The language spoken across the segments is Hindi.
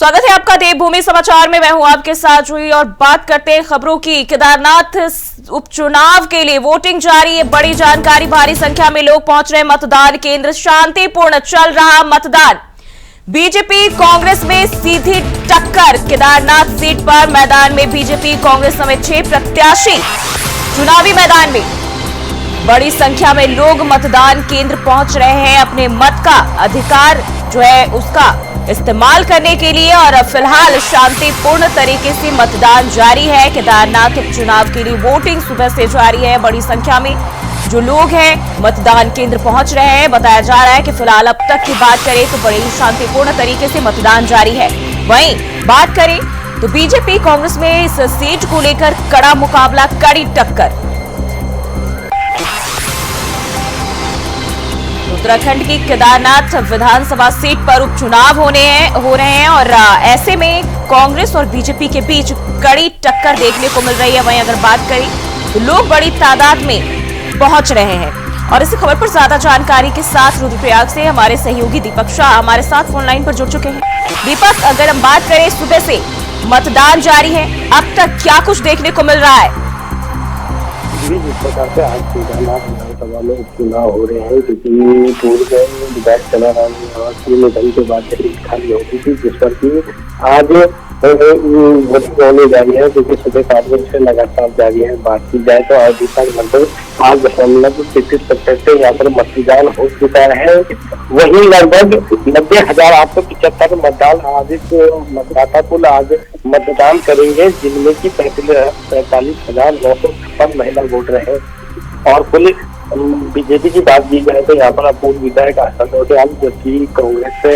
स्वागत है आपका देवभूमि समाचार में। मैं हूं आपके साथ जुई और बात करते हैं खबरों की। केदारनाथ उपचुनाव के लिए वोटिंग जारी है। बड़ी जानकारी, भारी संख्या में लोग पहुंच रहे मतदान केंद्र। शांतिपूर्ण चल रहा मतदान। बीजेपी कांग्रेस में सीधी टक्कर। केदारनाथ सीट पर मैदान में बीजेपी कांग्रेस समेत 6 प्रत्याशी चुनावी मैदान में। बड़ी संख्या में लोग मतदान केंद्र पहुंच रहे हैं अपने मत का अधिकार जो है उसका इस्तेमाल करने के लिए। और फिलहाल शांतिपूर्ण तरीके से मतदान जारी है। केदारनाथ उपचुनाव के लिए वोटिंग सुबह से जारी है। बड़ी संख्या में जो लोग हैं मतदान केंद्र पहुंच रहे हैं। बताया जा रहा है कि फिलहाल अब तक की बात करें तो बड़ी शांतिपूर्ण तरीके से मतदान जारी है। वहीं बात करें तो बीजेपी कांग्रेस में इस सीट को लेकर कड़ा मुकाबला, कड़ी टक्कर। उत्तराखंड की केदारनाथ विधानसभा सीट पर उपचुनाव हो रहे हैं और ऐसे में कांग्रेस और बीजेपी के बीच कड़ी टक्कर देखने को मिल रही है। वहीं अगर बात करें तो लोग बड़ी तादाद में पहुंच रहे हैं। और इसी खबर पर ज्यादा जानकारी के साथ रुद्रप्रयाग से हमारे सहयोगी दीपक शाह हमारे साथ फोन लाइन पर जुड़ चुके हैं। दीपक, अगर हम बात करें सुबह से मतदान जारी है, अब तक क्या कुछ देखने को मिल रहा है? जिस प्रकार से आज केदारनाथ विधानसभा में उपचुनाव हो रहे हैं, क्योंकि पूर्व विधायक चलाराम के निधन के बाद सीट खाली होती थी, जिस पर की आज वोटिंग होने जा रही है, क्योंकि सुबह 7 बजे से लगातार जारी है। बात की जाए तो आज तक लगभग 8.33% से यहाँ पर मतदान हो चुका है। वहीं लगभग 90,875 मतदान आज मतदाता कुल आज मतदान करेंगे, जिनमें की 45,956 महिला वोटर है। और कुल बीजेपी की बात की जाए तो यहाँ पर पूर्व विधायक आसन डोटियाल, जबकि कांग्रेस से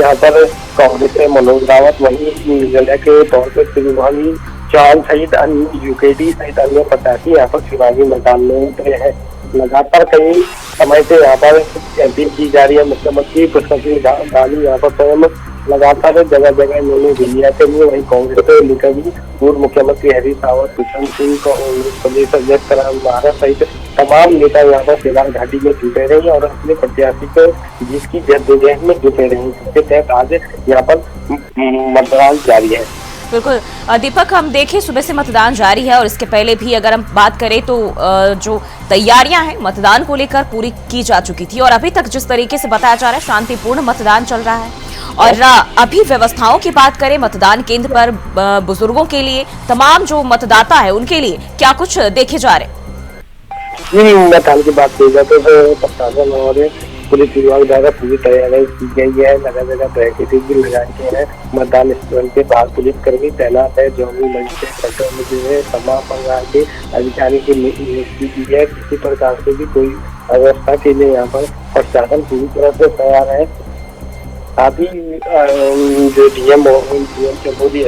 यहाँ पर कांग्रेस से मनोज रावत, वहीं निर्दलीय के तौर पर त्रिभुवन चौहान सहित अन्य यूकेडी सहित अन्य प्रत्याशी यहाँ पर चुनावी मैदान में उतरे हैं। लगातार कई समय से यहाँ पर कैंपेन की जा रही है। मुख्यमंत्री पुष्कर धामी यहाँ पर स्वयं लगातार जगह जगह इन्होंने रैलियां करी है। वहीं कांग्रेस से लेकर भी पूर्व मुख्यमंत्री हरीश रावत, कुशल सिंह, कांग्रेस प्रदेश अध्यक्ष राम महाराज सहित तमाम नेता यहाँ पर केदार घाटी में जुटे रहे और अपने प्रत्याशी को जिसकी जद्दोजहद में जुटे रहे, जिसके तहत आज यहाँ पर मतदान जारी है। बिल्कुल दीपक, हम देखें सुबह से मतदान जारी है और इसके पहले भी अगर हम बात करें तो जो तैयारियां हैं मतदान को लेकर पूरी की जा चुकी थी। और अभी तक जिस तरीके से बताया जा रहा है शांतिपूर्ण मतदान चल रहा है। और अभी व्यवस्थाओं की बात करें मतदान केंद्र पर बुजुर्गों के लिए, तमाम जो मतदाता है उनके लिए क्या कुछ देखे जा रहे? मतदान की बात की जाए तो प्रशासन और पुलिस विभाग द्वारा पूरी तैयारी की गई है। जगह जगह बैरिकेड भी लगाए गए हैं। मतदान स्थल के बाहर पुलिस कर्मी तैनात है। जो भी मजिस्ट्रेट सेक्टर में जो है तमाम प्रकार के अधिकारी की नियुक्ति की है। किसी प्रकार से भी कोई अवस्था के लिए यहाँ पर प्रशासन पूरी तरह से तैयार है। साथ ही जो DM Chamoli,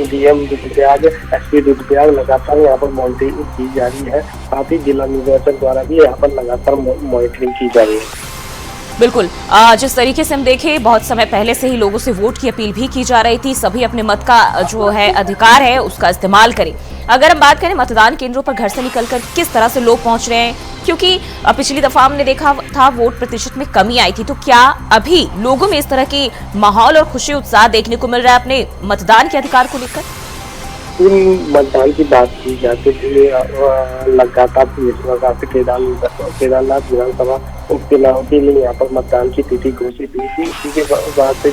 DM SP Rudraprayag लगातार यहाँ पर मॉनिटरिंग की जा रही है। साथ ही जिला निर्वाचन द्वारा भी यहाँ पर लगातार मॉनिटरिंग की जा रही है। बिल्कुल, जिस तरीके से हम देखें बहुत समय पहले से ही लोगों से वोट की अपील भी की जा रही थी। सभी अपने मत का जो है अधिकार है उसका इस्तेमाल करें। अगर हम बात करें मतदान केंद्रों पर घर से निकलकर किस तरह से लोग पहुंच रहे हैं, क्योंकि पिछली दफा हमने देखा था वोट प्रतिशत में कमी आई थी, तो क्या अभी लोगों में इस तरह की माहौल और खुशी उत्साह देखने को मिल रहा है अपने मतदान के अधिकार को लेकर? मतदान की बात की जाती थी लगातार केदारनाथ विधानसभा उपचुनाव के लिए यहाँ पर मतदान की तिथि घोषित हुई थी। इसी के बाद से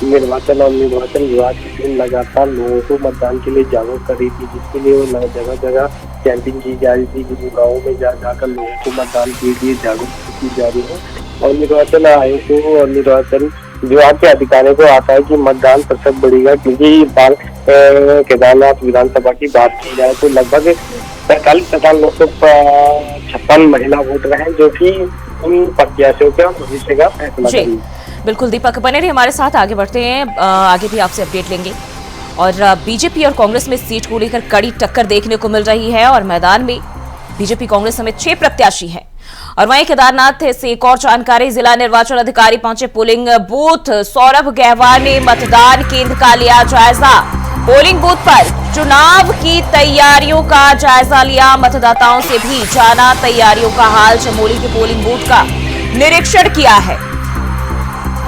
निर्वाचन और निर्वाचन विभाग की टीम लगातार लोगों को मतदान के लिए जागरूक कर रही थी, जिसके लिए वो जगह जगह कैंपिंग की जा रही थी। जिन गाँवों में जाकर लोगों को मतदान के लिए जागरूक की जा रही है। और निर्वाचन आयोग को और निर्वाचन विभाग के अधिकारियों को आता है कि मतदान प्रतिशत बढ़ेगा, क्योंकि इस बार केदारनाथ विधानसभा की बात की जाए तो लगभग 45,956 महिला वोटर हैं, जो कि उन प्रत्याशियों का भविष्य का फैसला करेंगे। बिल्कुल दीपक, बने रहिए हमारे साथ, आगे बढ़ते हैं, आगे भी आपसे अपडेट लेंगे। और बीजेपी और कांग्रेस में सीट को लेकर कड़ी टक्कर देखने को मिल रही है और मैदान में बीजेपी कांग्रेस समेत 6 प्रत्याशी हैं। और वहीं केदारनाथ से एक और जानकारी, जिला निर्वाचन अधिकारी पहुंचे पोलिंग बूथ। सौरभ गहवार ने मतदान केंद्र का लिया जायजा। पोलिंग बूथ पर चुनाव की तैयारियों का जायजा लिया। मतदाताओं से भी जाना तैयारियों का हाल। चमोली के पोलिंग बूथ का निरीक्षण किया है।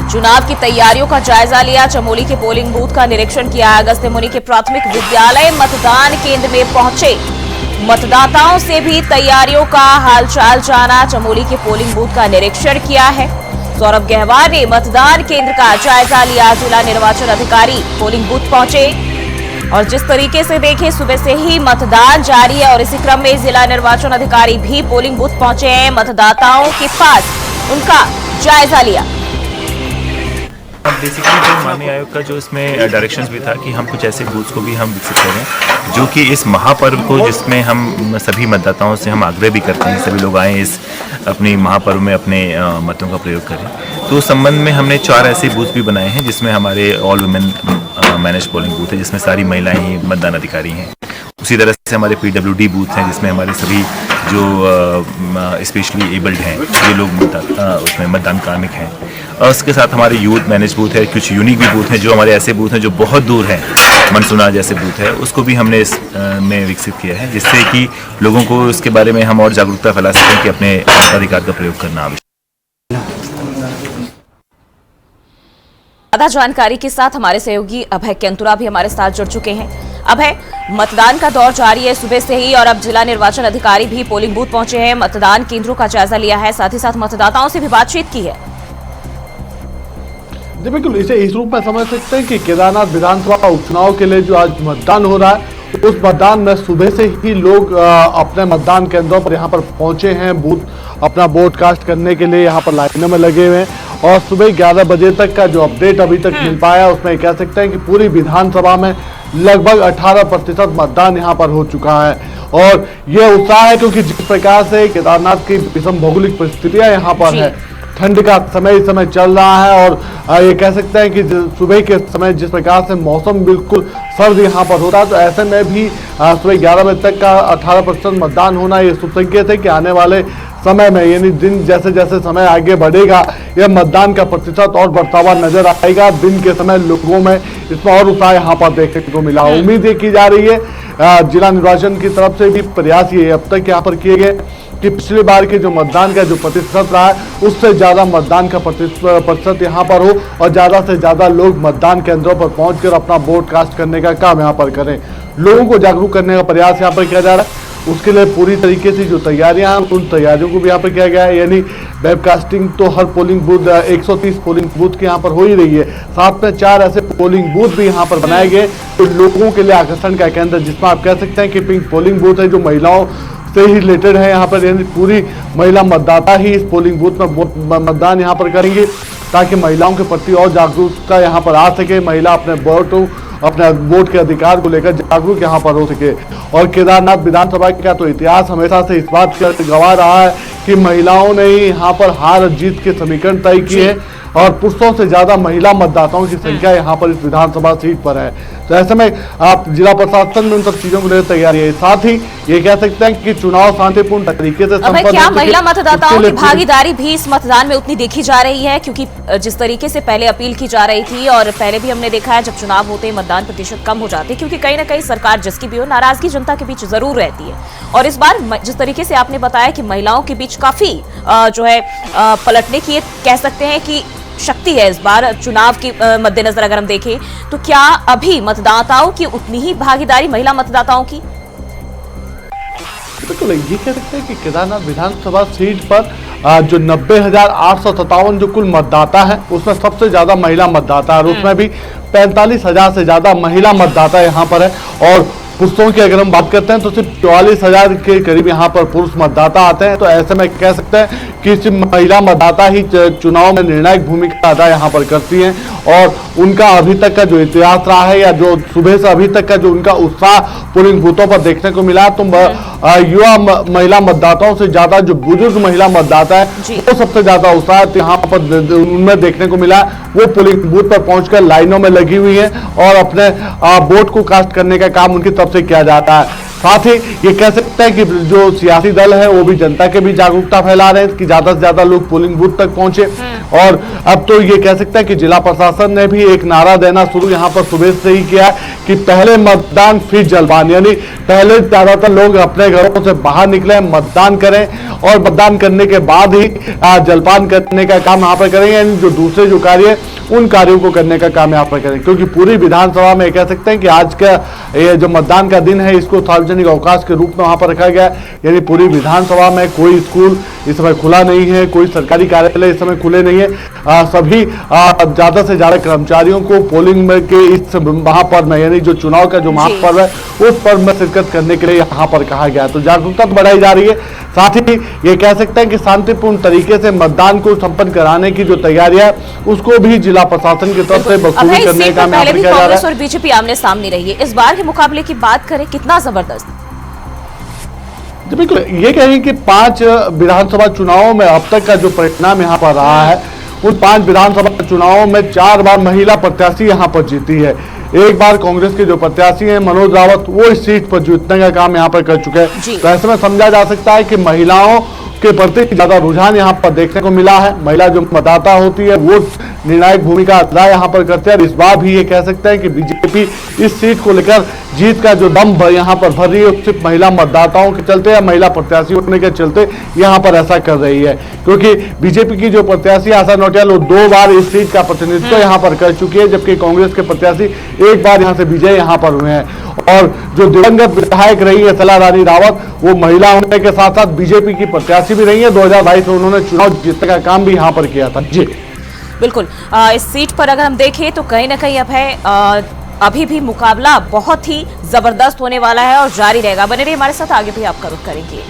चुनाव की तैयारियों का जायजा लिया। चमोली के पोलिंग बूथ का निरीक्षण किया। अगस्त्य मुनि के प्राथमिक विद्यालय मतदान केंद्र में पहुंचे मतदाताओं से भी तैयारियों का हालचाल जाना। चमोली के पोलिंग बूथ का निरीक्षण किया है। सौरभ गहवार ने मतदान केंद्र का जायजा लिया। जिला निर्वाचन अधिकारी पोलिंग बूथ पहुंचे और जिस तरीके से देखें सुबह से ही मतदान जारी है और इसी क्रम में जिला निर्वाचन अधिकारी भी पोलिंग बूथ पहुंचे हैं। मतदाताओं के पास उनका जायजा लिया। बेसिकली जो माननीय आयोग का जो इसमें डायरेक्शंस भी था कि हम कुछ ऐसे बूथ्स को भी हम विकसित करें जो कि इस महापर्व को, जिसमें हम सभी मतदाताओं से हम आग्रह भी करते हैं सभी लोग आए इस अपनी महापर्व में अपने मतों का प्रयोग करें। तो उस संबंध में हमने 4 ऐसे बूथ भी बनाए हैं जिसमें हमारे all women manage polling booth है, जिसमें सारी महिलाएं ही मतदान अधिकारी हैं। उसी तरह से हमारे PWD बूथ हैं जिसमें हमारे सभी जो स्पेशली एबल्ड हैं ये लोग उसमें मतदान कार्मिक हैं। और उसके साथ हमारे यूथ मैनेज बूथ है, कुछ यूनिक भी बूथ हैं जो हमारे ऐसे बूथ हैं जो बहुत दूर हैं, मनसुना जैसे बूथ है, उसको भी हमने इस में विकसित किया है जिससे कि लोगों को इसके बारे में हम और जागरूकता फैला सकें कि अपने मताधिकार का प्रयोग करना आवश्यक। ज्यादा जानकारी के साथ हमारे सहयोगी अभय केंतुरा भी हमारे साथ जुड़ चुके हैं। अभय, मतदान का दौर जारी है सुबह से ही और अब जिला निर्वाचन अधिकारी भी पोलिंग बूथ पहुंचे हैं, मतदान केंद्रों का जायजा लिया है, साथ ही साथ मतदाताओं से भी बातचीत की है। जी बिल्कुल, इसे इस रूप में समझ सकते हैं कि केदारनाथ विधानसभा उपचुनाव के लिए जो आज मतदान हो रहा है उस मतदान में सुबह से ही लोग अपने मतदान केंद्रों पर यहाँ पर पहुंचे हैं। बूथ अपना वोट कास्ट करने के लिए यहाँ पर लाइनों में लगे हुए हैं और सुबह 11 बजे तक का जो अपडेट अभी तक मिल पाया उसमें कह सकते हैं कि पूरी विधानसभा में लगभग 18% मतदान यहाँ पर हो चुका है। और यह उत्साह है क्योंकि जिस प्रकार से केदारनाथ की विषम भौगोलिक परिस्थितियां यहाँ पर है, ठंड का समय इस समय चल रहा है और ये कह सकते हैं कि सुबह के समय जिस प्रकार से मौसम बिल्कुल सर्द यहाँ पर हो रहा है, तो ऐसे में भी सुबह 11 बजे तक का 18% मतदान होना ये शुभ संकेत है कि आने वाले समय में यानी दिन जैसे जैसे समय आगे बढ़ेगा यह मतदान का प्रतिशत और बढ़ता हुआ नजर आएगा। दिन के समय लोगों में इसमें और उत्साह यहाँ पर देखने को मिला। उम्मीद ये की जा रही है जिला निर्वाचन की तरफ से भी प्रयास ये अब तक यहाँ पर किए गए कि पिछली बार के जो मतदान का जो प्रतिशत रहा है उससे ज्यादा मतदान का प्रतिशत यहाँ पर हो और ज्यादा से ज्यादा लोग मतदान केंद्रों पर पहुंचकर अपना वोट कास्ट करने का काम यहाँ पर करें। लोगों को जागरूक करने का प्रयास यहाँ पर किया जा रहा है। उसके लिए पूरी तरीके से जो तैयारियां हैं उन तैयारियों को भी यहाँ पर किया गया है। यानी वेबकास्टिंग तो हर पोलिंग बूथ 130 पोलिंग बूथ के यहाँ पर हो ही रही है, साथ में 4 ऐसे पोलिंग बूथ भी यहाँ पर बनाए गए तो लोगों के लिए आकर्षण का केंद्र, जिसमें आप कह सकते हैं कि पिंक पोलिंग बूथ है जो महिलाओं से ही रिलेटेड है। यहाँ पर यानी पूरी महिला मतदाता ही इस पोलिंग बूथ में मतदान यहाँ पर करेंगी ताकि महिलाओं के प्रति और जागरूकता यहाँ पर आ सके, महिला अपने वोट के अधिकार को लेकर जागरूक यहाँ पर हो सके। और केदारनाथ विधानसभा का तो इतिहास हमेशा से इस बात का गवाह रहा है कि महिलाओं ने ही यहाँ पर हार जीत के समीकरण तय किए हैं और पुरुषों से ज्यादा महिला मतदाताओं की संख्या यहाँ पर इस विधानसभा सीट पर है। तो ऐसे में आप जिला प्रशासन में उन सब चीजों को लेकर तैयारी है। साथ ही ये कह सकते हैं कि चुनाव शांतिपूर्ण तरीके से संपन्न क्या महिला मतदाताओं की भागीदारी भी इस मतदान में उतनी देखी जा रही है? क्योंकि जिस तरीके से पहले अपील की जा रही थी और पहले भी हमने देखा है जब चुनाव होते हैं मतदान प्रतिशत कम हो जाते हैं क्योंकि कहीं ना कहीं सरकार जिसकी भी हो नाराजगी जनता के बीच जरूर रहती है। और इस बार जिस तरीके से आपने बताया कि महिलाओं के बीच काफी जो है पलटने की कह सकते हैं कि शक्ति है इस बार चुनाव के मद्देनजर अगर हम देखें तो क्या अभी मतदाताओं की उतनी ही भागीदारी महिला मतदाताओं की? बिल्कुल, ये कह सकते हैं कि केदारनाथ विधानसभा सीट पर जो 90,857 जो कुल मतदाता है उसमें सबसे ज्यादा महिला मतदाता है और उसमें भी 45,000 से ज्यादा महिला मतदाता यहाँ पर है। और पुरुषों की अगर हम बात करते हैं तो सिर्फ 44,000 के करीब यहाँ पर पुरुष मतदाता आते हैं। तो ऐसे में कह सकते हैं कि सिर्फ महिला मतदाता ही चुनाव में निर्णायक भूमिका अदा यहाँ पर करती हैं और उनका अभी तक का जो इतिहास रहा है या जो सुबह से अभी तक का जो उनका उत्साह पोलिंग बूथों पर देखने को मिला तो युवा महिला मतदाताओं से ज्यादा जो बुजुर्ग महिला मतदाता है वो सबसे ज्यादा उत्साह यहाँ पर उनमें देखने को मिला। वो पोलिंग बूथ पर पहुंचकर लाइनों में लगी हुई है और अपने वोट को कास्ट करने का काम उनकी तरफ से किया जाता है। साथ ही ये कह सकते हैं कि जो सियासी दल है वो भी जनता के भी जागरूकता फैला रहे हैं कि ज्यादा से ज्यादा लोग पोलिंग बूथ तक पहुंचे और अब तो ये कह सकते हैं कि जिला प्रशासन ने भी एक नारा देना शुरू यहाँ पर सुबह से ही किया कि पहले मतदान फिर जलपान, यानी पहले ज्यादातर लोग अपने घरों से बाहर निकले, मतदान करें और मतदान करने के बाद ही जलपान करने का काम यहाँ पर करेंगे, यानी जो दूसरे जो कार्य उन कार्यों को करने का काम यहाँ पर करें। क्योंकि पूरी विधानसभा में कह सकते हैं कि आज का ये जो मतदान का दिन है इसको सार्वजनिक अवकाश के रूप में वहां पर रखा गया, यानी पूरी विधानसभा में कोई स्कूल इस समय खुला नहीं है, कोई सरकारी कार्यालय इस समय खुले नहीं है। सभी ज्यादा से ज्यादा कर्मचारियों को पोलिंग में के इस महापर्व में, यानी जो चुनाव का जो महापर्व है उस पर्व में शिरकत करने के लिए यहाँ पर कहा गया। तो जागरूकता बढ़ाई जा रही है, साथ ही ये कह सकते हैं कि शांतिपूर्ण तरीके से मतदान को संपन्न कराने की जो तैयारियां उसको भी जिला प्रशासन की तरफ से बखूबी करने का काम किया जा रहा है। कांग्रेस और बीजेपी आमने सामने रही है, इस बार के मुकाबले की बात करें कितना जबरदस्त। बिल्कुल ये कहें कि 5 विधानसभा चुनावों में अब तक का जो परिणाम यहाँ पर रहा है, उन 5 विधानसभा चुनावों में 4 बार महिला प्रत्याशी यहाँ पर जीती है। एक बार कांग्रेस के जो प्रत्याशी हैं मनोज रावत, वो इस सीट पर जीतने का काम यहाँ पर कर चुके हैं। तो ऐसे में समझा जा सकता है कि महिलाओं के प्रति ज्यादा रुझान यहाँ पर देखने को मिला है। महिला जो मतदाता होती है वो निर्णायक भूमिका अदा यहाँ पर करते हैं। इस बार भी ये कह सकते हैं कि बीजेपी इस सीट को लेकर जीत का जो दम यहाँ पर भर रही है सिर्फ महिला मतदाताओं के चलते या महिला प्रत्याशी होने के चलते यहाँ पर ऐसा कर रही है। क्योंकि बीजेपी की जो प्रत्याशी आशा नौटियाल वो 2 बार इस सीट का प्रतिनिधित्व यहाँ पर कर चुकी है, जबकि कांग्रेस के प्रत्याशी 1 बार यहाँ से विजय यहाँ पर हुए हैं। और जो दिवंगत विधायक रही है सला रानी रावत, वो महिला होने के साथ साथ बीजेपी की प्रत्याशी भी रही है। 2022 में उन्होंने चुनाव जीतने का काम भी यहाँ पर किया था। जी बिल्कुल, इस सीट पर अगर हम देखें तो कहीं ना कहीं अब है अभी भी मुकाबला बहुत ही जबरदस्त होने वाला है और जारी रहेगा। बने रहिए हमारे साथ, आगे भी आपका रुख करेंगे।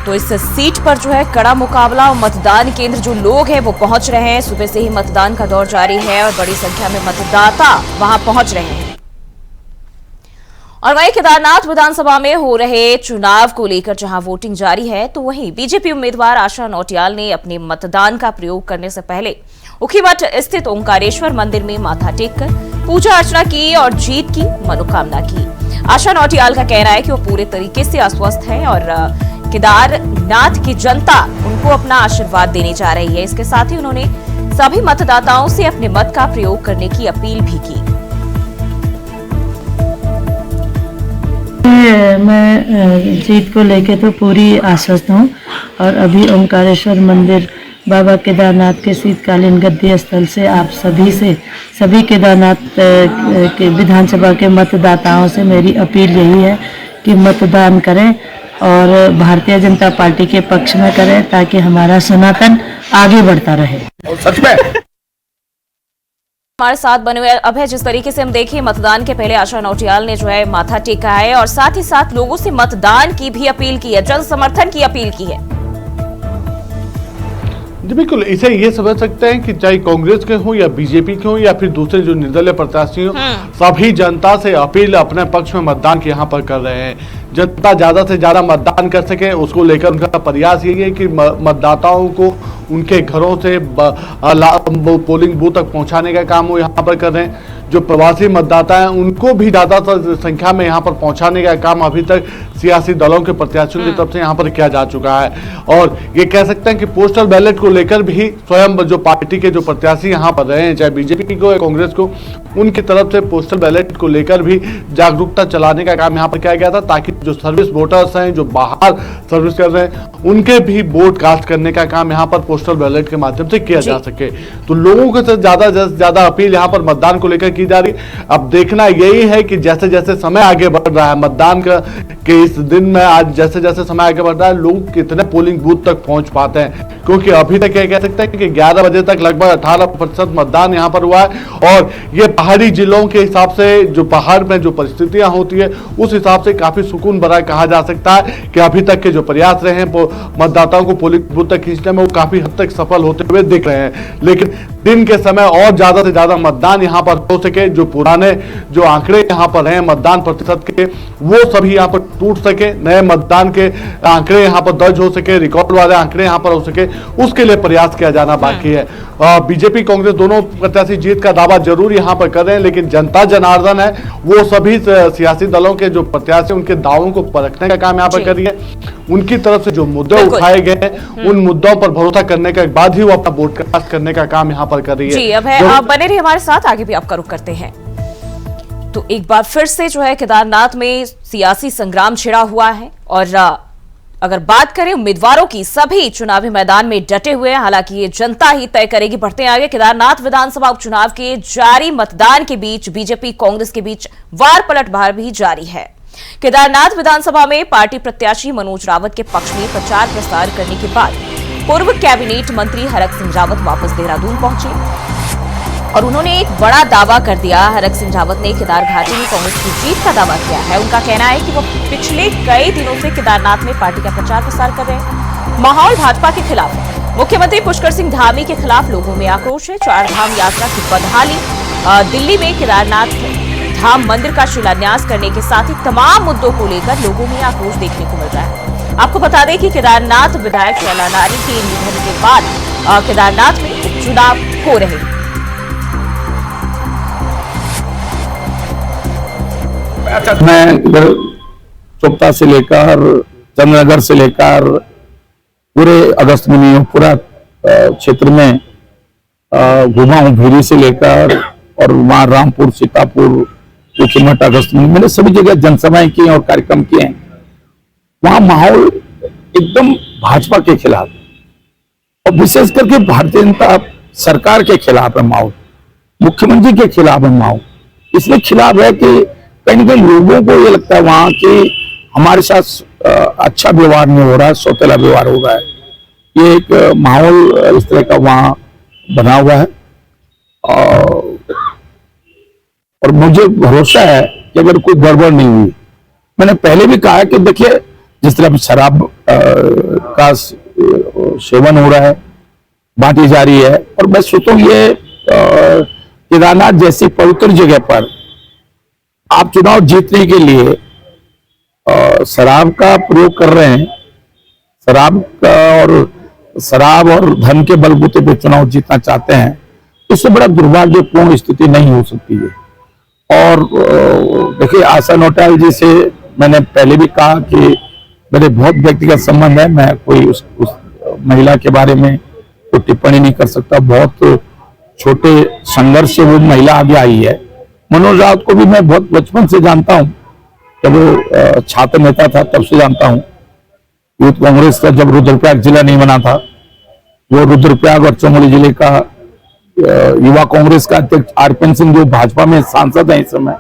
तो इस सीट पर जो है कड़ा मुकाबला और मतदान केंद्र जो लोग हैं वो पहुंच रहे हैं। सुबह से ही मतदान का दौर जारी है और बड़ी संख्या में मतदाता वहां पहुंच रहे हैं। और वहीं केदारनाथ विधानसभा में हो रहे चुनाव को लेकर जहां वोटिंग जारी है, तो वहीं बीजेपी उम्मीदवार आशा नौटियाल ने अपने मतदान का प्रयोग करने से पहले उखीमठ स्थित ओंकारेश्वर मंदिर में माथा टेककर पूजा अर्चना की और जीत की मनोकामना की। आशा नौटियाल का कहना है कि वो पूरे तरीके से अस्वस्थ है और केदारनाथ की जनता उनको अपना आशीर्वाद देने जा रही है। इसके साथ ही उन्होंने सभी मतदाताओं से अपने मत का प्रयोग करने की अपील भी की। मैं जीत को लेके तो पूरी आश्वस्त हूँ और अभी ओंकारेश्वर मंदिर बाबा केदारनाथ के शीतकालीन गद्दी स्थल से आप सभी केदारनाथ के विधानसभा के मतदाताओं से मेरी अपील यही है कि मतदान करें और भारतीय जनता पार्टी के पक्ष में करें ताकि हमारा सनातन आगे बढ़ता रहे। सच में हमारे साथ बने हुए अभय, जिस तरीके से हम देखें मतदान के पहले आशा नौटियाल ने जो है माथा टेका है और साथ ही साथ लोगों से मतदान की भी अपील की है, जन समर्थन की अपील की है। जी बिल्कुल, इसे ये समझ सकते हैं कि चाहे कांग्रेस के हों या बीजेपी के हों या फिर दूसरे जो निर्दलीय प्रत्याशी हों, सभी जनता से अपील अपने पक्ष में मतदान के यहाँ पर कर रहे हैं। जनता ज्यादा से ज्यादा मतदान कर सके उसको लेकर उनका प्रयास यही है कि मतदाताओं को उनके घरों से पोलिंग बूथ तक पहुंचाने का काम वो यहाँ पर कर रहे हैं। जो प्रवासी मतदाता हैं उनको भी ज्यादा संख्या में यहाँ पर पहुंचाने का काम अभी तक सियासी दलों के प्रत्याशियों की तरफ से यहाँ पर किया जा चुका है। और ये कह सकते हैं कि पोस्टल बैलेट को लेकर भी स्वयं जो पार्टी के जो प्रत्याशी यहाँ पर रहे हैं, चाहे बीजेपी को या कांग्रेस को, उनकी तरफ से पोस्टल बैलेट को लेकर भी जागरूकता चलाने का काम यहाँ पर किया गया था, ताकि जो सर्विस वोटर्स हैं जो बाहर सर्विस कर रहे हैं उनके भी वोट कास्ट करने का काम यहाँ पर पोस्टल बैलेट के माध्यम से किया जा सके। तो लोगों को ज्यादा से ज्यादा अपील यहाँ पर मतदान को लेकर की जा रही। अब देखना यही है कि जैसे जैसे समय आगे बढ़ रहा है मतदान के इस दिन में, आज जैसे जैसे समय आगे बढ़ रहा है, लोग कितने पोलिंग बूथ तक पहुंच पाते हैं। क्योंकि अभी तक ये कह सकते हैं कि 11 बजे तक लगभग 18% मतदान यहाँ पर हुआ है और ये पहाड़ी जिलों के हिसाब से जो पहाड़ में जो परिस्थितियां होती है उस हिसाब से काफी सुकून भरा कहा जा सकता है कि अभी तक के जो प्रयास रहे हैं मतदाताओं को पोलिंग बूथ तक खींचने में वो काफी हद तक सफल होते हुए दिख रहे हैं। लेकिन दिन के समय और ज्यादा से ज्यादा मतदान यहाँ पर हो सके, जो पुराने जो आंकड़े यहाँ पर हैं मतदान प्रतिशत के, वो सभी यहाँ पर टूट सके, नए मतदान के आंकड़े यहाँ पर दर्ज हो सके, रिकॉर्ड वाले आंकड़े यहाँ पर हो सके, उसके लिए प्रयास किया जाना बाकी है। बीजेपी कांग्रेस दोनों प्रत्याशी जीत का दावा जरूर यहां पर कर रहे हैं, लेकिन जनता जनार्दन है वो सभी सियासी दलों के जो प्रत्याशी उनके दावों को परखने का काम यहां पर कर रही है। उनकी तरफ से जो मुद्दे उठाए गए हैं उन मुद्दों पर भरोसा करने के बाद ही वो अपना ब्रॉडकास्ट करने का काम यहां पर कर रही है। जी, अब है आप बने रहिए हमारे साथ, आगे भी आपका रुख करते हैं। तो एक बार फिर से जो है केदारनाथ में सियासी संग्राम छिड़ा हुआ है और अगर बात करें उम्मीदवारों की, सभी चुनावी मैदान में डटे हुए हैं। हालांकि ये जनता ही तय करेगी। बढ़ते हैं आगे। केदारनाथ विधानसभा उपचुनाव के जारी मतदान के बीच बीजेपी कांग्रेस के बीच वार पलटवार भी जारी है। केदारनाथ विधानसभा में पार्टी प्रत्याशी मनोज रावत के पक्ष में प्रचार प्रसार करने के बाद पूर्व कैबिनेट मंत्री हरक सिंह रावत वापस देहरादून पहुंचे और उन्होंने एक बड़ा दावा कर दिया। हरक सिंह रावत ने केदार घाटी में कांग्रेस की जीत का दावा किया है। उनका कहना है कि वो पिछले कई दिनों से केदारनाथ में पार्टी का प्रचार प्रसार कर रहे हैं। माहौल भाजपा के खिलाफ है। मुख्यमंत्री पुष्कर सिंह धामी के खिलाफ लोगों में आक्रोश है। चार धाम यात्रा की बदहाली, दिल्ली में केदारनाथ धाम मंदिर का शिलान्यास करने के साथ ही तमाम मुद्दों को लेकर लोगों में आक्रोश देखने को मिल रहा है। आपको बता दें कि केदारनाथ विधायक शैला नारी के निधन के बाद केदारनाथ में उपचुनाव हो रहे हैं। मैं इधर चोपता से लेकर चंद्रनगर से लेकर पूरे अगस्त में पूरा क्षेत्र में घुमा हूँ, भीरी से लेकर और वहां रामपुर, सीतापुर, चिमट, अगस्त में मैंने सभी जगह जनसभाएं की और कार्यक्रम किए हैं। वहां माहौल एकदम भाजपा के खिलाफ और विशेष करके भारतीय जनता सरकार के खिलाफ है माहौल, मुख्यमंत्री के खिलाफ है माहौल। इसलिए खिलाफ है कि कहीं ना कहीं लोगों को ये लगता है वहां कि हमारे साथ अच्छा व्यवहार नहीं हो रहा है, सौतेला व्यवहार हो रहा है। ये एक माहौल इस तरह का वहां बना हुआ है और मुझे भरोसा है कि अगर कोई गड़बड़ नहीं हुई, मैंने पहले भी कहा है कि देखिए जिस तरह शराब का सेवन हो रहा है, बांटी जा रही है, और मैं सोचता हूँ ये केदारनाथ जैसी पवित्र जगह पर आप चुनाव जीतने के लिए शराब का प्रयोग कर रहे हैं। शराब और धन के बलबूते पे चुनाव जीतना चाहते हैं, इससे बड़ा दुर्भाग्यपूर्ण स्थिति नहीं हो सकती है। और देखिए आशा नोटाल जी से मैंने पहले भी कहा कि मेरे बहुत व्यक्तिगत संबंध है, मैं कोई उस महिला के बारे में कोई टिप्पणी नहीं कर सकता। बहुत छोटे संघर्ष से वो महिला आगे आई है। मनोज रावत को भी मैं बहुत बचपन से जानता हूं, जब वो छात्र नेता था तब से जानता हूं। यूथ कांग्रेस का जब रुद्रप्रयाग जिला नहीं बना था, वो रुद्रप्रयाग और चमोली जिले का युवा कांग्रेस का अध्यक्ष आरपीएन सिंह जो भाजपा में सांसद है इस समय।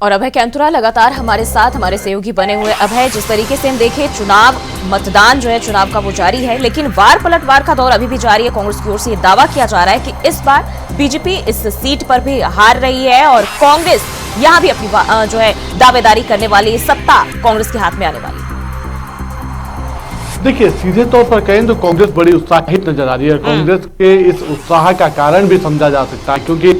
और अभय कैंतुरा लगातार हमारे साथ हमारे सहयोगी बने हुए। अभय, जिस तरीके से हम देखें चुनाव मतदान जो है चुनाव का वो जारी है, लेकिन वार पलटवार का दौर अभी भी जारी है। कांग्रेस की ओर से ये दावा किया जा रहा है कि इस बार बीजेपी इस सीट पर भी हार रही है और कांग्रेस यहां भी अपनी जो है दावेदारी करने वाली, सत्ता कांग्रेस के हाथ में आने वाली। देखिए सीधे तौर पर कहें तो कांग्रेस बड़ी उत्साहित नजर आ रही है। कांग्रेस के इस उत्साह का कारण भी समझा जा सकता है क्योंकि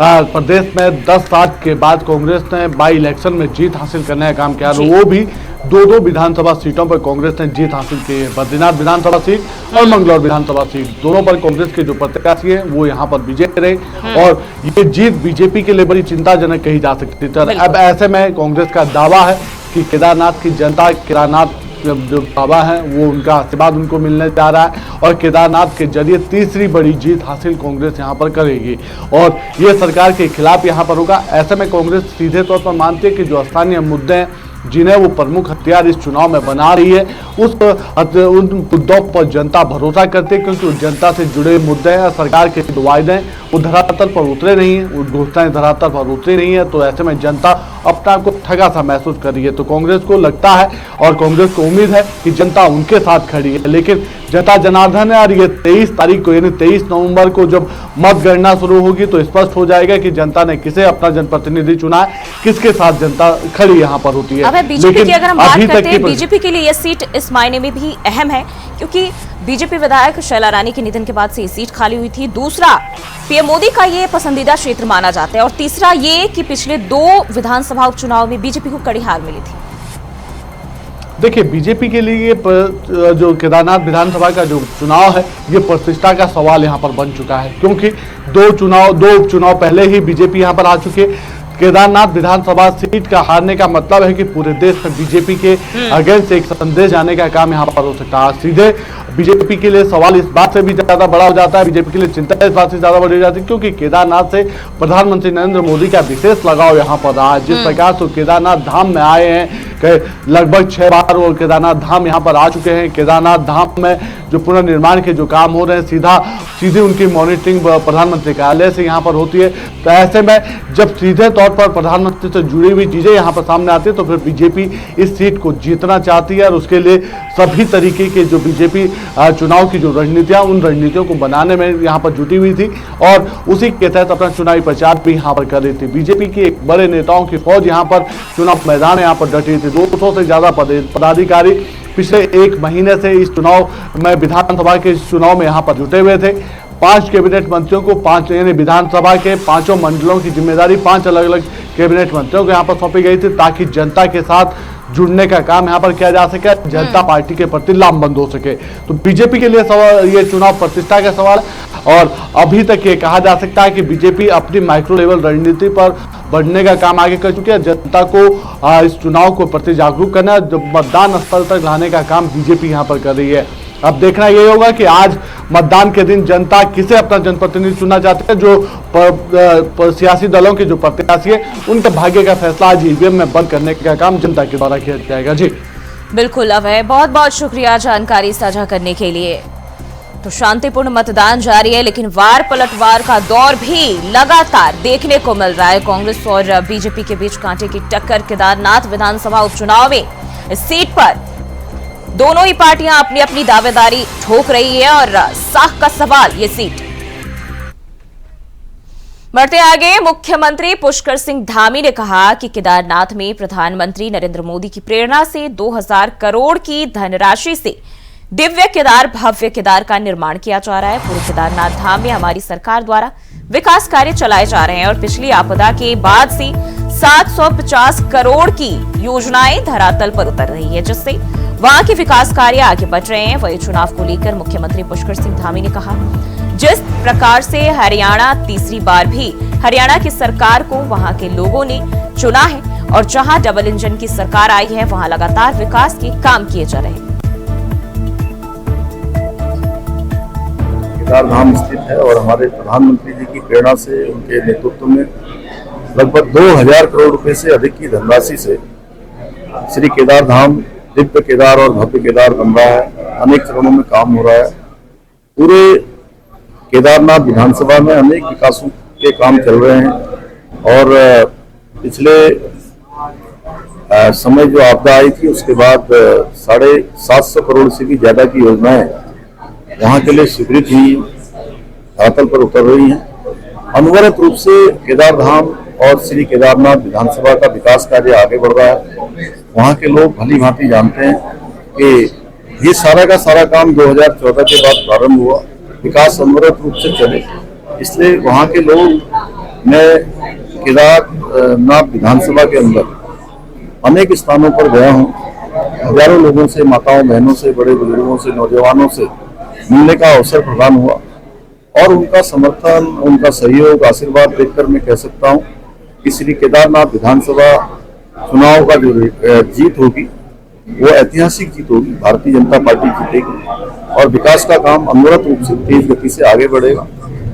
प्रदेश में 10 साल के बाद कांग्रेस ने बाई इलेक्शन में जीत हासिल करने का काम किया, वो भी दो विधानसभा सीटों पर कांग्रेस ने जीत हासिल की है। बद्रीनाथ विधानसभा सीट और मंगलौर विधानसभा सीट, दोनों पर कांग्रेस के जो प्रत्याशी हैं वो यहाँ पर विजय रहे और ये जीत बीजेपी के लिए बड़ी चिंताजनक कही जा सकती थी। अब ऐसे में कांग्रेस का दावा है कि केदारनाथ की जनता, केदारनाथ जो बाबा हैं वो उनका आशीर्वाद उनको मिलने जा रहा है और केदारनाथ के जरिए तीसरी बड़ी जीत हासिल कांग्रेस यहां पर करेगी और ये सरकार के खिलाफ यहां पर होगा। ऐसे में कांग्रेस सीधे तौर पर मानती है कि जो स्थानीय मुद्दे हैं जिन्हें वो प्रमुख हथियार इस चुनाव में बना रही है उन मुद्दों पर जनता भरोसा करती है क्योंकि जनता से जुड़े मुद्दे हैं। सरकार के जो वायदे हैं वो धरातल पर उतरे नहीं है, वो घोषणाएं धरातल पर उतरी नहीं है, तो ऐसे में जनता अपना को ठगा सा महसूस कर रही है। तो कांग्रेस को लगता है और कांग्रेस को उम्मीद है कि जनता उनके साथ खड़ी है, लेकिन जनता जनार्दन है और ये 23 तारीख को यानी 23 नवंबर को जब मतगणना शुरू होगी तो स्पष्ट हो जाएगा कि जनता ने किसे अपना जनप्रतिनिधि चुना है, किसके साथ जनता खड़ी यहाँ पर होती है। अब बीजेपी की अगर हम बात करते हैं, बीजेपी के लिए यह सीट इस मायने में भी अहम है क्योंकि बीजेपी विधायक शैला रानी के निधन के बाद से ये सीट खाली हुई थी। दूसरा, पीएम मोदी का ये पसंदीदा क्षेत्र माना जाता है और तीसरा ये कि पिछले 2 विधानसभा उपचुनाव में बीजेपी को कड़ी हार मिली थी। देखिए, बीजेपी के लिए ये जो केदारनाथ विधानसभा का जो चुनाव है, ये प्रतिष्ठा का सवाल यहाँ पर बन चुका है, क्योंकि दो उपचुनाव पहले ही बीजेपी यहाँ पर आ चुके। केदारनाथ विधानसभा सीट का हारने का मतलब है कि पूरे देश में बीजेपी के अगेंस्ट एक संदेश जाने का काम यहाँ पर हो सकता है। सीधे बीजेपी के लिए सवाल इस बात से भी ज्यादा बड़ा हो जाता है, बीजेपी के लिए चिंता इस बात से ज्यादा बढ़ जाती है, क्योंकि केदारनाथ से प्रधानमंत्री नरेंद्र मोदी का विशेष लगाव यहाँ पर रहा है। जिस प्रकार से केदारनाथ धाम में आए हैं, लगभग 6 बार वो केदारनाथ धाम यहाँ पर आ चुके हैं। केदारनाथ धाम में जो पुनर्निर्माण के जो काम हो रहे हैं, सीधी उनकी मॉनिटरिंग प्रधानमंत्री कार्यालय से यहाँ पर होती है। तो ऐसे में जब सीधे तौर पर प्रधानमंत्री से जुड़ी हुई चीजें यहाँ पर सामने आती है, तो फिर बीजेपी इस सीट को जीतना चाहती है और उसके लिए सभी तरीके के जो बीजेपी चुनाव की जो रणनीतियां, उन रणनीतियों को बनाने में यहाँ पर जुटी हुई थी और उसी के तहत अपना चुनावी प्रचार भी यहाँ पर कर रही थी। बीजेपी की एक बड़े नेताओं की फौज यहाँ पर चुनाव मैदान यहाँ पर डटी थी। 200 से ज्यादा पदाधिकारी पिछले 1 महीने से इस चुनाव में, विधानसभा के इस चुनाव में यहाँ पर जुटे हुए थे। 5 कैबिनेट मंत्रियों को 5 यानी विधानसभा के 5 मंडलों की जिम्मेदारी 5 अलग अलग कैबिनेट मंत्रियों को यहाँ पर सौंपी गई थी, ताकि जनता के साथ जुड़ने का काम यहाँ पर किया जा सके, जनता पार्टी के प्रति लामबंद हो सके। तो बीजेपी के लिए सवाल, ये चुनाव प्रतिष्ठा का सवाल है और अभी तक ये कहा जा सकता है कि बीजेपी अपनी माइक्रो लेवल रणनीति पर बढ़ने का काम आगे कर चुकी है। जनता को इस चुनाव को प्रति जागरूक करना, मतदान स्थल तक लाने का काम बीजेपी यहाँ पर कर रही है। अब देखना यही होगा कि आज मतदान के दिन जनता किसे अपना जनप्रतिनिधि चुनना चाहते हैं। जो सियासी दलों के जो प्रत्याशी है, उनके भाग्य का फैसला आज ईवीएम में बंद करने का काम जनता के द्वारा किया जाएगा। जी बिल्कुल अभय, बहुत बहुत शुक्रिया जानकारी साझा करने के लिए। तो शांतिपूर्ण मतदान जारी है, लेकिन वार पलटवार का दौर भी लगातार देखने को मिल रहा है। कांग्रेस और बीजेपी के बीच कांटे की टक्कर केदारनाथ विधानसभा उपचुनाव में इस सीट पर दोनों ही पार्टियां अपनी अपनी दावेदारी ठोक रही है और साख का सवाल ये सीट। बढ़ते आगे, मुख्यमंत्री पुष्कर सिंह धामी ने कहा कि केदारनाथ में प्रधानमंत्री नरेंद्र मोदी की प्रेरणा से 2000 करोड़ की धनराशि से दिव्य केदार, भव्य केदार का निर्माण किया जा रहा है। पूरे केदारनाथ धाम में हमारी सरकार द्वारा विकास कार्य चलाए जा रहे हैं और पिछली आपदा के बाद से 750 करोड़ की योजनाएं धरातल पर उतर रही है, जिससे वहां के विकास कार्य आगे बढ़ रहे हैं। वही चुनाव को लेकर मुख्यमंत्री पुष्कर सिंह धामी ने कहा, जिस प्रकार से हरियाणा तीसरी बार भी हरियाणा की सरकार को वहां के लोगों ने चुना है और जहां डबल इंजन की सरकार आई है, वहां लगातार विकास के काम किए जा रहे हैं। केदारधाम स्थित है और हमारे प्रधानमंत्री जी की प्रेरणा से, उनके नेतृत्व में लगभग 2000 करोड़ रुपए से अधिक की धनराशि से श्री केदारधाम दिव्य केदार और भव्य केदार बन रहा है। अनेक चरणों में काम हो रहा है। पूरे केदारनाथ विधानसभा में अनेक विकासों के काम चल रहे हैं और पिछले समय जो आपदा आई थी, उसके बाद 750 करोड़ से भी ज्यादा की योजनाएं वहां के लिए स्वीकृत हुई, धरातल पर उतर रही हैं। अनवरत रूप से केदारधाम और श्री केदारनाथ विधानसभा का विकास कार्य आगे बढ़ रहा है। वहां के लोग भली भांति जानते हैं कि ये सारा का सारा काम 2014 के बाद प्रारंभ हुआ, विकास अनवरत रूप से चले, इसलिए वहां के लोग, मैं केदारनाथ विधानसभा के अंदर अनेक स्थानों पर गया हूँ, हजारों लोगों से, माताओं बहनों से, बड़े बुजुर्गों से, नौजवानों से मिलने का अवसर प्रदान हुआ और उनका समर्थन, उनका सहयोग, आशीर्वाद देखकर मैं कह सकता हूँ कि श्री केदारनाथ विधानसभा चुनाव का जो जीत होगी वो ऐतिहासिक जीत होगी। भारतीय जनता पार्टी जीतेगी और विकास का काम अनवरत रूप से तेज गति से आगे बढ़ेगा।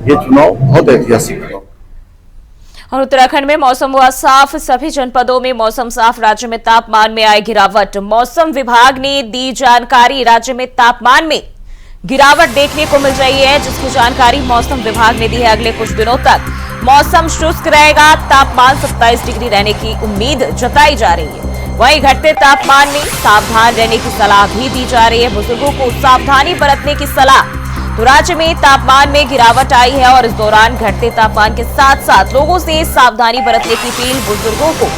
ये चुनाव बहुत ऐतिहासिक होगा। और उत्तराखंड में मौसम हुआ साफ, सभी जनपदों में मौसम साफ। राज्य में तापमान में आई गिरावट, मौसम विभाग ने दी जानकारी। राज्य में तापमान में गिरावट देखने को मिल रही है, जिसकी जानकारी मौसम विभाग ने दी है। अगले कुछ दिनों तक मौसम शुष्क रहेगा, तापमान 27 डिग्री रहने की उम्मीद जताई जा रही है। वहीं घटते तापमान में सावधान रहने की सलाह भी दी जा रही है, बुजुर्गों को सावधानी बरतने की सलाह। तो राज्य में तापमान में गिरावट आई है और इस दौरान घटते तापमान के साथ साथ लोगों से सावधानी बरतने की अपील, बुजुर्गों को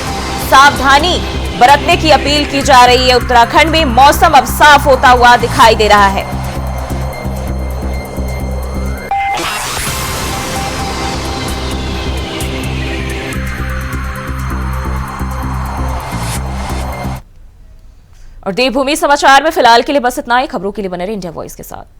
सावधानी बरतने की अपील की जा रही है। उत्तराखंड में मौसम अब साफ होता हुआ दिखाई दे रहा है। और देवभूमि समाचार में फिलहाल के लिए बस इतना ही। खबरों के लिए बने रहे इंडिया वॉइस के साथ।